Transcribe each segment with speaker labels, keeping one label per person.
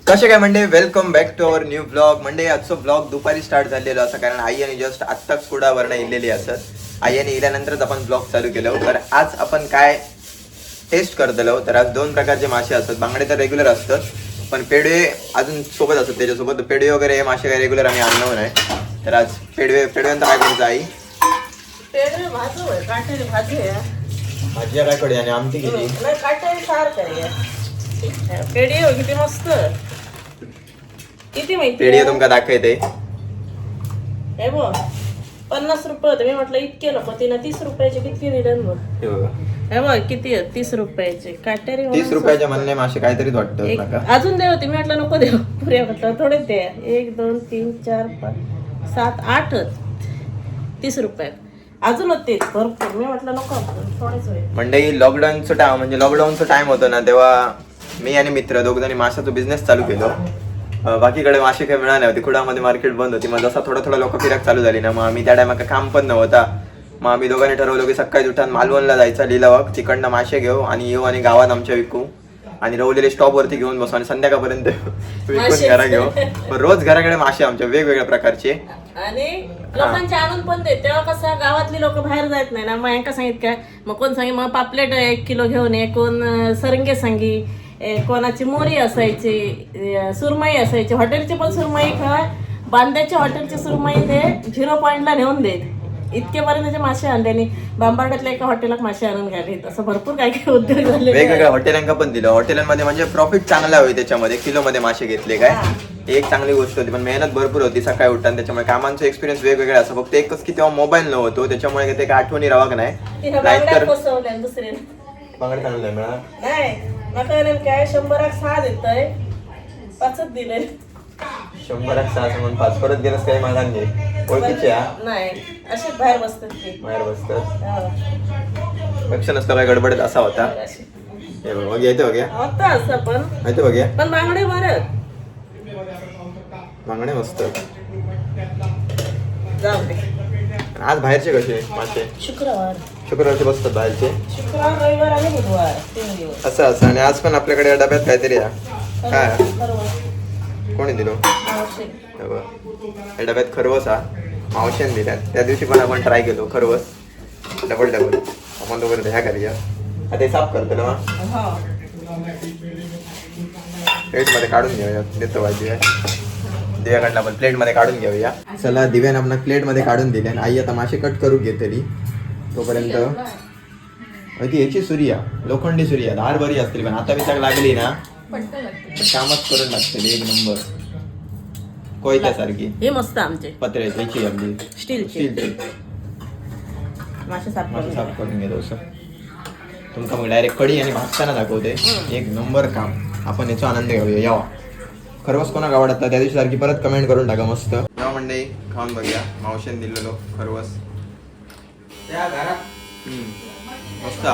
Speaker 1: कसे काय म्हणजे welcome back to our new blog. म्हणजे आजचा ब्लॉग दुपारी स्टार्ट झालेला असा, कारण आई आणि जस्ट आत्ताच कुडावरनं इलेली असत. आई आणि इल्यानंतरच आपण ब्लॉग चालू केलो. तर आज आपण काय टेस्ट करतलो, तर आज दोन प्रकारचे मासे असतात. बांगडे तर रेग्युलर असतात, पण पेडवे अजून सोबत असतात. त्याच्यासोबत पेडवे वगैरे हे मासे काय रेग्युलर आम्ही आणलो नाही. तर आज पेडव्यांचा काय करायचं आई?
Speaker 2: पेडवे भाजू आहे, काटेरी भाजी आहे.
Speaker 1: भाजी काय कडे आणि आमटी केली.
Speaker 2: नाही, काटेरी सारखं आहे. पेढी हो किती मस्त. किती माहिती
Speaker 1: पेढी तुमका दाखवते.
Speaker 2: हे बघ 50 रुपये होते. मी म्हटलं इतके नको, तिनं 30 रुपयाचे किती दिले मग.
Speaker 1: हे बघा,
Speaker 2: हे बघ किती आहेत, 30 रुपयाचे काटेरी.
Speaker 1: 30 रुपयाचे म्हणणे मासे काहीतरीच वाटतं नका.
Speaker 2: अजून दे होते. मी म्हटलं नको देऊ, पुऱ्या म्हटलं थोडेच द्या. 1 2 3 4 5 7 8 30 रुपयात अजून होते भरपूर. मी म्हटलं नको, थोडेच होईल.
Speaker 1: म्हणजे लॉकडाऊनचा टाइम होतो ना, तेव्हा मी आणि मित्र दोघ जणी माशाचा बिझनेस चालू केलो. बाकीकडे मासे काही मिळाले होते, कुडामध्ये मार्केट बंद होती. मग जसा थोडा लोक फिरक चालू झाली ना, मग आम्ही त्या टायमाला काम पण नव्हता. मग आम्ही दोघांनी ठरवलं की सकाळी उठून मालवणला जायचा लिलावाक, तिकडनं मासे घेऊ आणि येऊ आणि गावात आमच्या विकू आणि रवलेले स्टॉप वरती घेऊन बसू आणि संध्याकाळपर्यंत विकून घरा घेऊ. पण रोज घराकडे मासे आमच्या वेगवेगळ्या प्रकारचे
Speaker 2: आणि लोकांचे आणून पण देत. तेव्हा कसं गावातली लोक बाहेर जात नाही ना, मग यांका सांगित काय, मग कोण सांगे मग पापलेट 1 किलो घेऊन ये, कोण सरंगे सांगी, कोणाची मोरी असायची, सुरमई असायची. हॉटेलची पण सुरमई काय, बांद्याच्या हॉटेलची सुरमई ते 0 पॉईंटला नेऊन देत. इतके बरे त्याचे मासे आणले आणि बांबार्ड्यातल्या एका हॉटेलात मासे आणून घाले. असं भरपूर काय काय उद्योग झाले.
Speaker 1: वेगवेगळ्या हॉटेलांका पण दिलं. हॉटेलांमध्ये म्हणजे प्रॉफिट चांगला होईल. त्याच्यामध्ये किलोमध्ये मासे घेतले काय, एक चांगली गोष्ट होती. पण मेहनत भरपूर होती सकाळी उठताना. त्याच्यामुळे कामांचा एक्सपिरियन्स वेगवेगळा असं. फक्त एकच की तेव्हा मोबाईल नव्हतो, त्याच्यामुळे ते काय आठवणी रावाक नाही. नाहीतर
Speaker 2: दुसरे
Speaker 1: बांगडे चांगले मिळा
Speaker 2: नाही नका काय 100 6 देतय, 5च दिले.
Speaker 1: 100-6 म्हणून 5 परत गेलंस काही मागान घे. ओळखीचे
Speaker 2: नाही, असे बाहेर बसतात ते.
Speaker 1: बाहेर बसतात. लक्ष नसतं काय गडबडत असा होता. हे बघ येते बघ्या
Speaker 2: होता असं पण
Speaker 1: येते बघ्या.
Speaker 2: पण बांगडे बरं,
Speaker 1: बांगडे मस्त.
Speaker 2: जाऊ दे.
Speaker 1: आज बाहेरचे कसे मासे? शुक्रवारचे बसतात बाहेरचे.
Speaker 2: शुक्रवार रविवार आणि बुधवार 3 दिवस
Speaker 1: असं आणि आज पण आपल्याकडे डब्यात काहीतरी काय कोणी दिलो या डब्यात खरवस मावशेन दिल्या. त्या दिवशी पण आपण ट्राय केलो खरवस डबल आपण तोपर्यंत ह्या करूया. आता हे साफ करतो ना, प्लेटमध्ये काढून घेऊया. देतो भाजी दिव्याकडनं आपण प्लेटमध्ये काढून घेऊया. चला दिव्याने आपण प्लेटमध्ये काढून दिले आणि आई आता मासे कट करून घेतली. तोपर्यंत ती याची सुरिया, लोखंडी सुरिया धार बरी असतील, पण आता विचार लागली ना कामच करून लागते. 1 नंबर कोयत्यासारखी.
Speaker 2: हे मस्त आमचे
Speaker 1: पत्र्याची याची आपली
Speaker 2: स्टीलची मासे साफ
Speaker 1: करून घेतो. असं तुमका मग डायरेक्ट कढी आणि भाजताना दाखवते. 1 नंबर काम. आपण याचा आनंद घेऊया. यावा खरवस कोणाक आवडत त्या दिवशी सारखी परत कमेंट करून टाका. मस्त यावा मंडळी, खाऊन बघूया. मावशेन दिलेलो खरवस मस्त.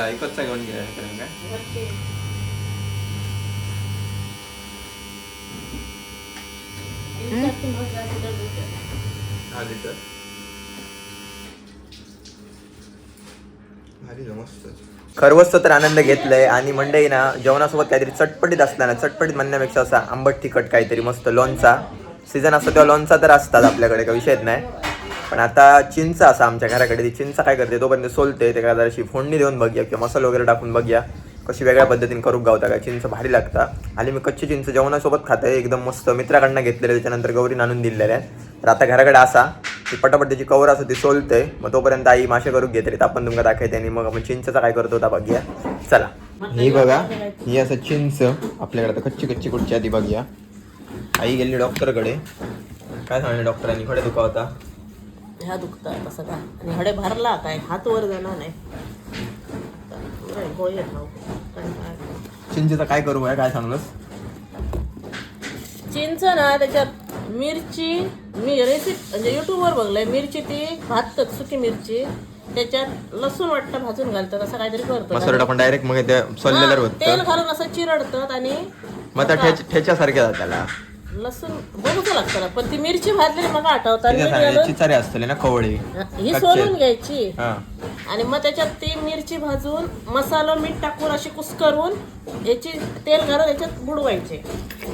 Speaker 1: एकच घेऊन घ्या काय. खरवसचा तर आनंद घेतलाय. आणि मंडई ना जेवणासोबत काहीतरी चटपटीत असला ना, चटपटीत म्हणण्यापेक्षा असा आंबट तिखट काहीतरी मस्त. लोणचा सीझन असतो तेव्हा लोणचा तर असतात आपल्याकडे, काही विषयच नाही. पण आता चिंच असा आमच्या घराकडे. ती चिंच काय करते, तोपर्यंत सोलते त्याला जराशी फोडणी देऊन बघूया किंवा मसाला वगैरे टाकून बघूया कशी वेगळ्या पद्धतीने करून गावता काय. चिंच भारी लागता. आणि मी कच्ची चिंच जेवणासोबत खाते एकदम मस्त. मित्राकडनं घेतलेले, त्याच्यानंतर गौरीने आणून दिलेले आहे. तर आता घराकडे असा ती पटापट त्याची कवर असं ती सोलते. मग तोपर्यंत आई मासे करून घेतले, तर आपण तुमका दाखवते. आणि मग आपण चिंचचा काय करतो होता बघूया. चला ही बघा, ही असं चिंच आपल्याकडे आता कच्ची कुठची आधी बघूया. आई गेली डॉक्टरकडे. काय सांगले डॉक्टरांनी? खडे दुखावता
Speaker 2: ह्या दुखता कसं काय, आणि हडे भरला काय, हात वर जाणार नाही.
Speaker 1: चिंचेचं काय करू आहे, काय सांगलंस?
Speaker 2: चिंच ना त्याच्यात मिरची, मी रेसिपी म्हणजे युट्यूबवर बघलंय. मिरची ती भाजतात, सुकी मिरची, त्याच्यात लसूण वाटतं भाजून घालतात, असं काहीतरी करतो.
Speaker 1: मसाला टाकून डायरेक्ट मग ते सोललेलं होतं.
Speaker 2: तेल घालून असं चिरडतात आणि
Speaker 1: मग त्या ठेच्यासारखे जात त्याला.
Speaker 2: लसूण बघूच लागतं ना, पण ती मिरची भाजलेली मग आठवतात मीठ घालून
Speaker 1: चिचारे असतले ना कवळे
Speaker 2: ही सोलून घ्यायची
Speaker 1: हा
Speaker 2: आणि मग त्याच्यात ती मिरची भाजून मसाला मीठ टाकून अशी कुस्करून याची तेल घालून याच्यात बुडवायचे.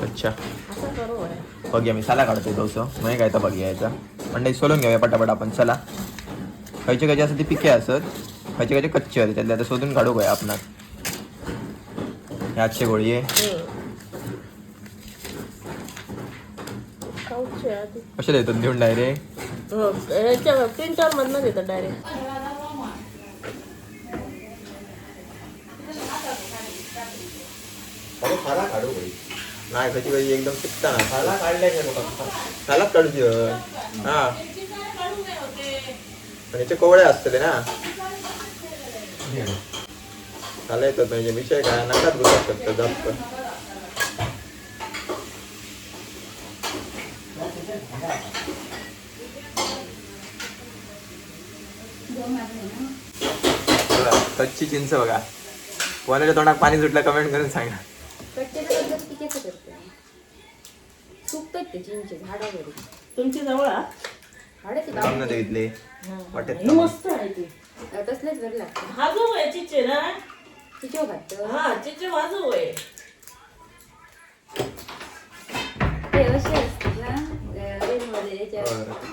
Speaker 1: अच्छा
Speaker 2: असं करू बरं.
Speaker 1: बघूया मी साला काढतोय तसं नाही काय तर बघूया याचा म्हणजे सोलून घेऊया पटापट आपण. चला खयचे खयचे असं ती पिके असत खयचे खयचे कच्चे होते त्यातले आता शोधून काढू काय आपण. याचे गोळी आहे
Speaker 2: खाऊची आधी.
Speaker 1: कशा देतात देऊन डायरेक्ट
Speaker 2: हो, ह्याच्या प्रिंटर मधनं देतात डायरेक्ट.
Speaker 1: साला काढू नाही कधी कधी एकदम पिकता ना साला काढल्याचे सालाच काढूची हा पण याचे कोवळे असतले ना साला येतात म्हणजे विषय काय नकाच बसू शकतो जास्त. कच्ची चिंच बघा कोणाच्या तोंडात पाणी सुटलं कमेंट करून सांगा.
Speaker 2: तुमची जवळ हा?
Speaker 1: बघितले वाटेत
Speaker 2: ही मस्त आहे ती. भाजू आहे चिचे ना. हा चिचे भाजू आहे.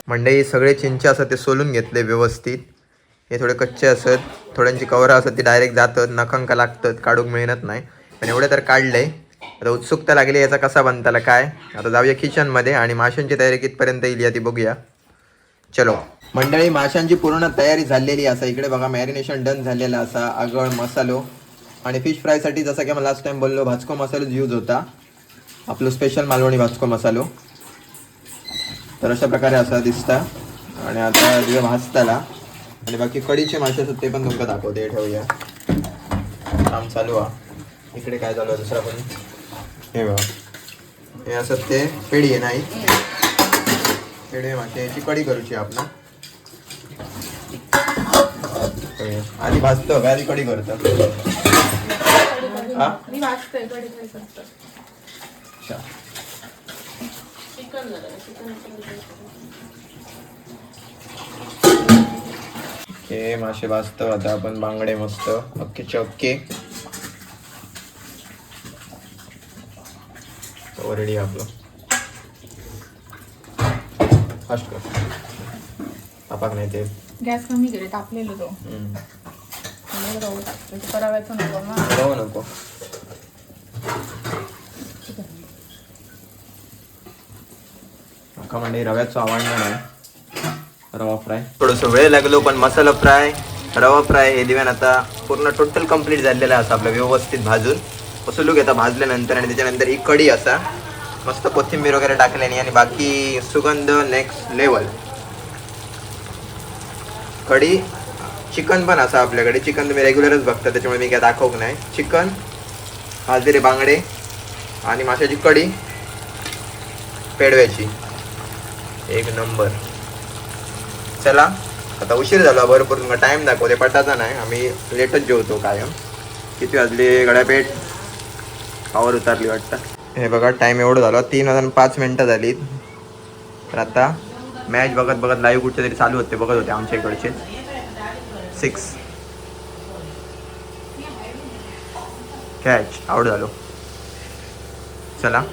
Speaker 1: मंडई सगळे चिंचे असतात ते सोलून घेतले व्यवस्थित. हे थोडे कच्चे असत थोड्यांची कवरं असत ती डायरेक्ट जातात नखंका लागतात काढूक मिळत नाही पण एवढे तर काढले. आता उत्सुकता लागली याचा कसा बनताला काय. आता जाऊया किचनमध्ये आणि माशांची तयारी कितपर्यंत येईल ती बघूया. चलो मंडळी माशांची पूर्ण तयारी झालेली असा. इकडे बघा मॅरिनेशन डन झालेला असा. आगळ मसालो आणि फिश फ्रायसाठी जसं की मला लास्ट टाइम बोललो भाजको मसालोच यूज होता आपलं स्पेशल मालवणी भाजको मसालो. तर अशा प्रकारे असा दिसता आणि आता दिवे भाजताला आणि बाकी कढीचे मासे असतात ते पण तुमका दाखवते. ठेवूया काम चालू आहे. इकडे काय चालू आहे दुसरा पण हे बघा हे असत ते पेढी आहे नाही पेढे मासे याची कढी करूची आपण. आधी भाजतो का आधी कढी करतो हा
Speaker 2: मी भाजतोय कढी करतो. चिकन झालं
Speaker 1: हे मासे भाजतो आता आपण. बांगडे मस्त अख्खेचे अख्खे रेडी आपलं. फास्ट कर तापाक नाही ते
Speaker 3: गॅस कमी केले तापलेलो तो करावायचं नको ना.
Speaker 1: रवा नको अख्खा म्हणजे रव्याचं आवडणार नाही. रवा फ्राय थोडंसं वेळ लागलो पण मसाला फ्राय रवा फ्राय हे दिव्यान आता पूर्ण टोटल कम्प्लीट झालेलं असं आपलं व्यवस्थित भाजून पसलू घेता भाजल्यानंतर. आणि त्याच्यानंतर ही कढी असा मस्त कोथिंबीर वगैरे टाकल्याने आणि बाकी सुगंध नेक्स्ट लेवल. कढी चिकन पण असा आपल्याकडे. चिकन तुम्ही रेग्युलरच बघता त्याच्यामुळे मी काय दाखवू नाही. चिकन भाजलेले बांगडे आणि माशाची कढी पेडव्याची एक नंबर. चला आता उशीर झाला भरपूर तुमका टाइम दाखवते पटाचा नाही. आम्ही लेटच जेवतो कायम. किती वाजले गड्यापेठ पावर उतारली वाटतं. हे बघा टाइम एवढं झालं 3:05 झाली. तर आता मॅच बघत बघत लाईव्ह कुठचे तरी चालू होते बघत होते आमच्या इकडचे 6 कॅच आउट झालो. चला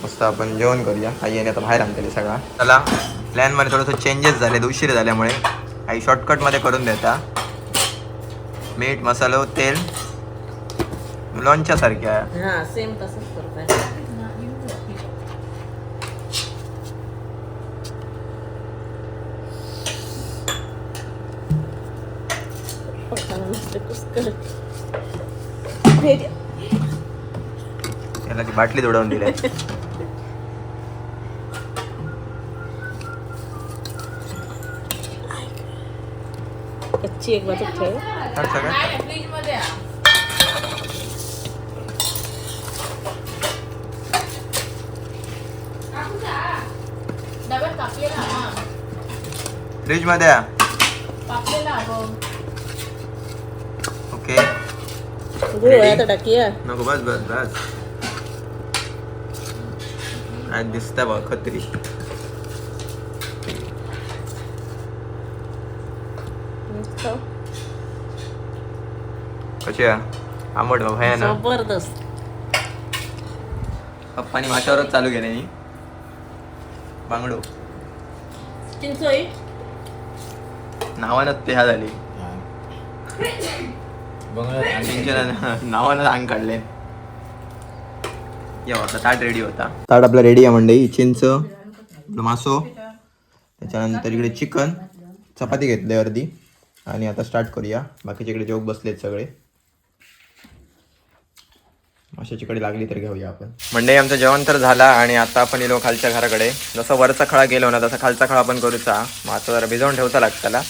Speaker 1: मस्त आपण जेवण करूया. आई आणि आता बाहेर आणते सगळा. चला प्लॅनमध्ये थोडंसं चेंजेस झाले उशीर झाल्यामुळे. आई शॉर्टकटमध्ये करून देता. मीठ मसालो तेल लोणच्या सारख्या.
Speaker 2: हा सेम तसंच करताय.
Speaker 1: याला ती बाटली जोडवून दिली.
Speaker 2: कच्ची एक बाजू ठेव.
Speaker 3: फ्रीजमध्ये डब्यात कापलेला
Speaker 1: फ्रीज मध्ये
Speaker 3: कापलेला
Speaker 1: ओके
Speaker 2: गुळ आता टाकूया.
Speaker 1: नको बस बस बस आज दिसता बघ खत्री. कशी आहे आंबट बाबा आहे ना.
Speaker 2: जबरदस्त.
Speaker 1: पप्पानी माशावरच चालू केले मी बांगडो.
Speaker 2: चिंचोई
Speaker 1: नावानं ते हा झाली नावानं अंग काढले. आता ताट रेडी होता. ताट आपला रेडी आहे मंडळी. चिंच, मासो, त्याच्यानंतर इकडे चिकन, चपाती घेतली अर्धी. आणि आता स्टार्ट करूया. बाकीचे इकडे जेवू बसलेत सगळे. माशाची कडे लागली तर घेऊया आपण. मंडळी आमचं जेवण तर झाला आणि आता आपण येलो खालच्या घराकडे. जसं वरचा खळा गेलो ना तसा खालचा खळा पण करूचा. मग आता जरा भिजवून ठेवता लागतं त्याला.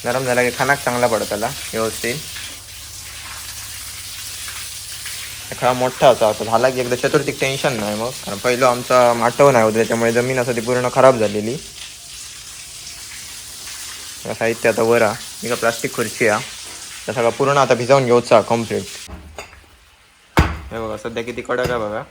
Speaker 1: गरम झाला की खानाक चांगला पडत त्याला व्यवस्थित. खळा मोठा होता आता झाला की एकदा चतुर्थीक टेन्शन नाही मग. कारण पहिलं आमचा माटव नाही होतं त्याच्यामुळे जमीन असं ती पूर्ण खराब झालेली. साहित्य आता वर ही का प्लास्टिक खुर्ची आहे. त्या सगळं पूर्ण आता भिजावून घेऊचा कम्प्लीट. हे बघा सध्या किती कडक आहे बघा.